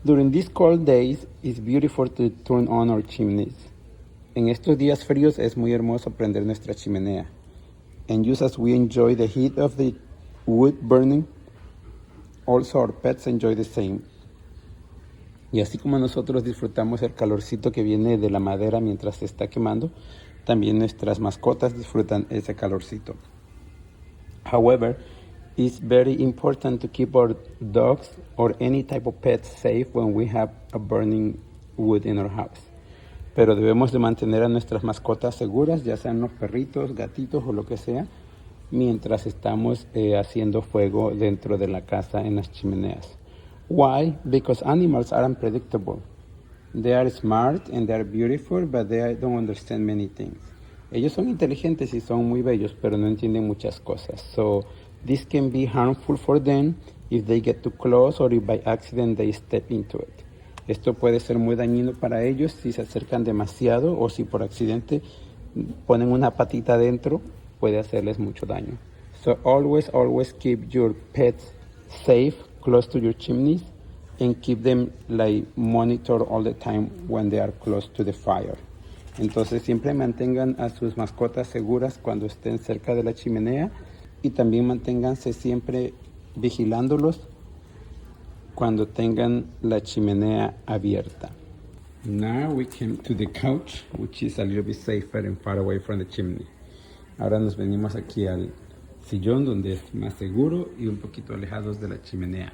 During these cold days, it's beautiful to turn on our chimneys. En estos días fríos es muy hermoso prender nuestra chimenea. And just as we enjoy the heat of the wood burning, also our pets enjoy the same. Y así como nosotros disfrutamos el calorcito que viene de la madera mientras se está quemando, también nuestras mascotas disfrutan ese calorcito. However, it's very important to keep our dogs or any type of pets safe when we have a burning wood in our house. Pero debemos de mantener a nuestras mascotas seguras, ya sean los perritos, gatitos o lo que sea, mientras estamos haciendo fuego dentro de la casa en las chimeneas. Why? Because animals are unpredictable. They are smart and they are beautiful, but they don't understand many things. Ellos son inteligentes y son muy bellos, pero no entienden muchas cosas. So this can be harmful for them if they get too close or if by accident they step into it. Esto puede ser muy dañino para ellos si se acercan demasiado o si por accidente ponen una patita adentro, puede hacerles mucho daño. So always keep your pets safe, close to your chimneys, and keep them like monitored all the time when they are close to the fire. Entonces siempre mantengan a sus mascotas seguras cuando estén cerca de la chimenea y también manténganse siempre vigilándolos cuando tengan la chimenea abierta. Now we came to the couch, which is a little bit safer and far away from the chimney. Ahora nos venimos aquí al sillón donde es más seguro y un poquito alejados de la chimenea.